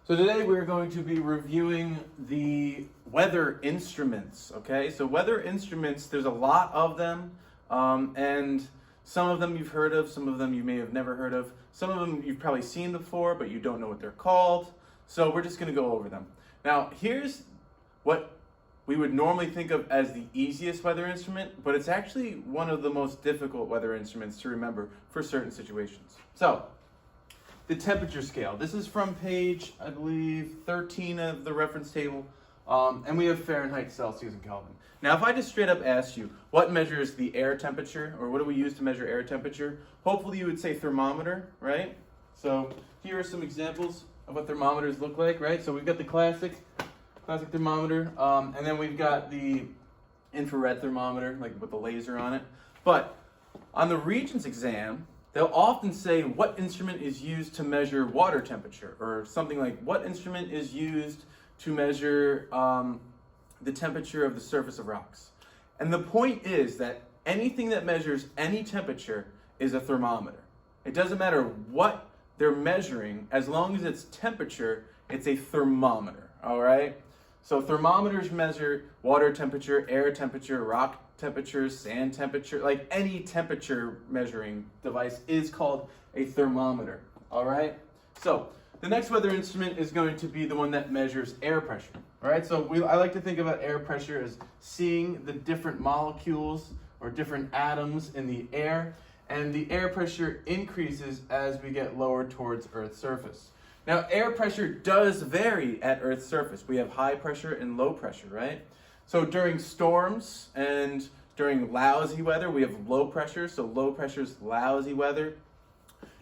So today we're going to be reviewing the weather instruments, okay? So weather instruments, there's a lot of them, and some of them you've heard of, some of them you may have never heard of, some of them you've probably seen before, but you don't know what they're called. So we're just gonna go over them. Now, here's what we would normally think of as the easiest weather instrument, but it's actually one of the most difficult weather instruments to remember for certain situations. So, the temperature scale. This is from page, I believe, 13 of the reference table, and we have Fahrenheit, Celsius, and Kelvin. Now, if I just straight up asked you, what measures the air temperature, or what do we use to measure air temperature? Hopefully you would say thermometer, right? So here are some examples of what thermometers look like, right? So we've got the classic thermometer, and then we've got the infrared thermometer, like with the laser on it. But on the Regents exam, they'll often say what instrument is used to measure water temperature, or something like what instrument is used to measure the temperature of the surface of rocks. And the point is that anything that measures any temperature is a thermometer. It doesn't matter what they're measuring, as long as it's temperature, it's a thermometer, all right? So thermometers measure water temperature, air temperature, rock temperature, sand temperature, like any temperature measuring device is called a thermometer, all right? So the next weather instrument is going to be the one that measures air pressure, all right? So I like to think about air pressure as seeing the different molecules or different atoms in the air, and the air pressure increases as we get lower towards Earth's surface. Now, air pressure does vary at Earth's surface. We have high pressure and low pressure, right? So during storms and during lousy weather, we have low pressure, so low pressure is lousy weather.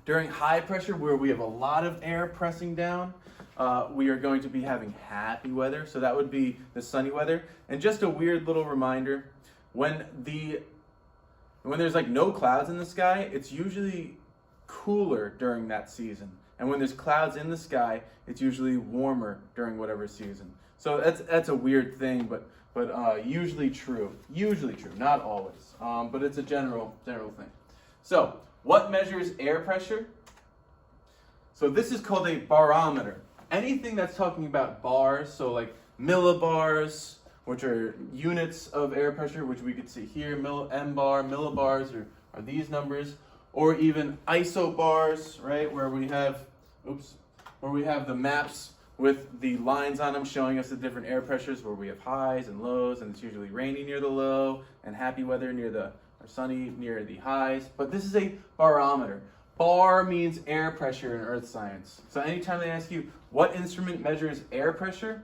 During high pressure, where we have a lot of air pressing down, we are going to be having happy weather, so that would be the sunny weather. And just a weird little reminder, when there's like no clouds in the sky, it's usually cooler during that season. And when there's clouds in the sky, it's usually warmer during whatever season. So that's a weird thing, but usually true. Usually true, not always. But it's a general thing. So what measures air pressure? So this is called a barometer. Anything that's talking about bars, so like millibars, which are units of air pressure, which we could see here, mbar, millibars are these numbers. Or even isobars, right, where we have the maps with the lines on them showing us the different air pressures, where we have highs and lows, and it's usually rainy near the low and happy weather or sunny near the highs. But this is a barometer. Bar means air pressure in earth science. So anytime they ask you what instrument measures air pressure,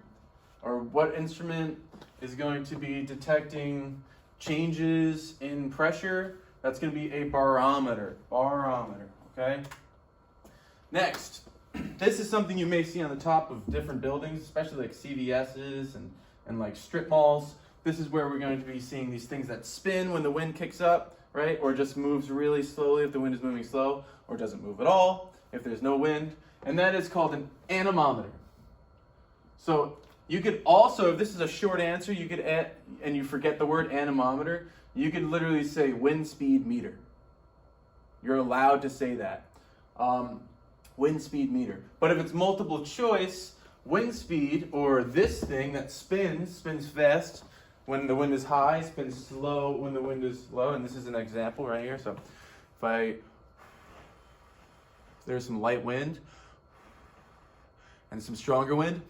or what instrument is going to be detecting changes in pressure, that's going to be a barometer. Barometer, okay? Next, this is something you may see on the top of different buildings, especially like CVS's and like strip malls. This is where we're going to be seeing these things that spin when the wind kicks up, right? Or just moves really slowly if the wind is moving slow, or doesn't move at all if there's no wind. And that is called an anemometer. So you could also, if this is a short answer, you could add, and you forget the word anemometer, you could literally say wind speed meter. You're allowed to say that. Wind speed meter. But if it's multiple choice, wind speed, or this thing that spins fast when the wind is high, spins slow when the wind is low, and this is an example right here. So there's some light wind and some stronger wind,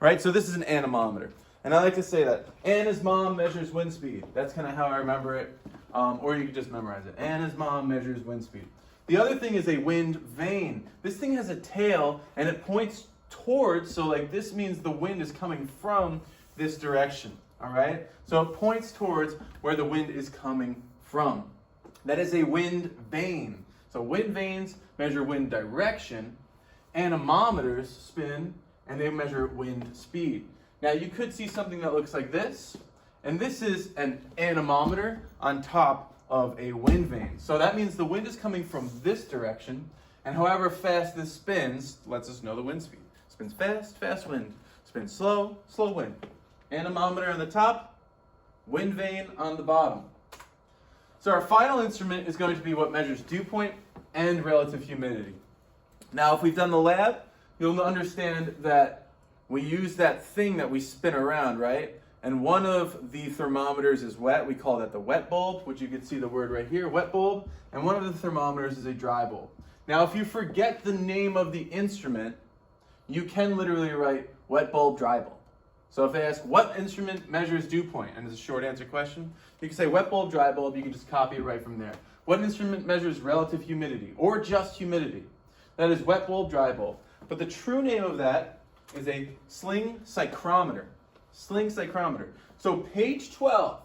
right? So this is an anemometer. And I like to say that Anna's mom measures wind speed. That's kind of how I remember it. Or you can just memorize it. Anna's mom measures wind speed. The other thing is a wind vane. This thing has a tail and it points towards, so like this means the wind is coming from this direction, all right? So it points towards where the wind is coming from. That is a wind vane. So wind vanes measure wind direction. Anemometers spin and they measure wind speed. Now you could see something that looks like this, and this is an anemometer on top of a wind vane. So that means the wind is coming from this direction, and however fast this spins lets us know the wind speed. Spins fast, fast wind. Spins slow, slow wind. Anemometer on the top, wind vane on the bottom. So our final instrument is going to be what measures dew point and relative humidity. Now, if we've done the lab, you'll understand that we use that thing that we spin around, right? And one of the thermometers is wet. We call that the wet bulb, which you can see the word right here, wet bulb. And one of the thermometers is a dry bulb. Now, if you forget the name of the instrument, you can literally write wet bulb, dry bulb. So if they ask what instrument measures dew point, and it's a short answer question, you can say wet bulb, dry bulb. You can just copy it right from there. What instrument measures relative humidity or just humidity? That is wet bulb, dry bulb. But the true name of that is a sling psychrometer. Sling psychrometer. So page 12,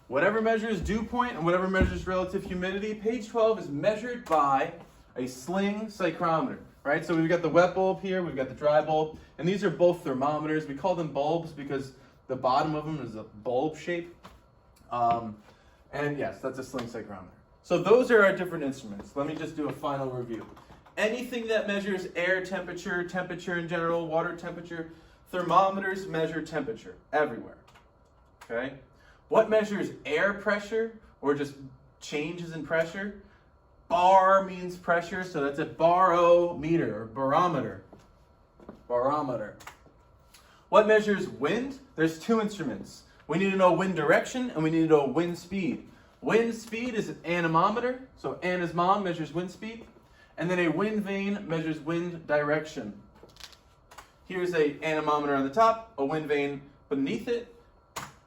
whatever measures dew point and whatever measures relative humidity, page 12 is measured by a sling psychrometer, right? So we've got the wet bulb here, we've got the dry bulb, and these are both thermometers. We call them bulbs because the bottom of them is a bulb shape. And yes, that's a sling psychrometer. So those are our different instruments. Let me just do a final review. Anything that measures air temperature, temperature in general, water temperature, thermometers measure temperature everywhere, okay? What measures air pressure or just changes in pressure? Bar means pressure, so that's a barometer or barometer. Barometer. What measures wind? There's two instruments. We need to know wind direction and we need to know wind speed. Wind speed is an anemometer, so an is mom, measures wind speed. And then a wind vane measures wind direction. Here's a anemometer on the top, a wind vane beneath it.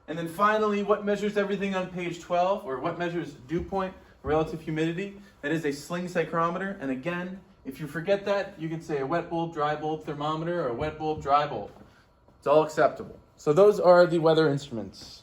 And then finally, what measures everything on page 12, or what measures dew point, relative humidity? That is a sling psychrometer. And again, if you forget that, you can say a wet bulb, dry bulb thermometer, or a wet bulb, dry bulb. It's all acceptable. So those are the weather instruments.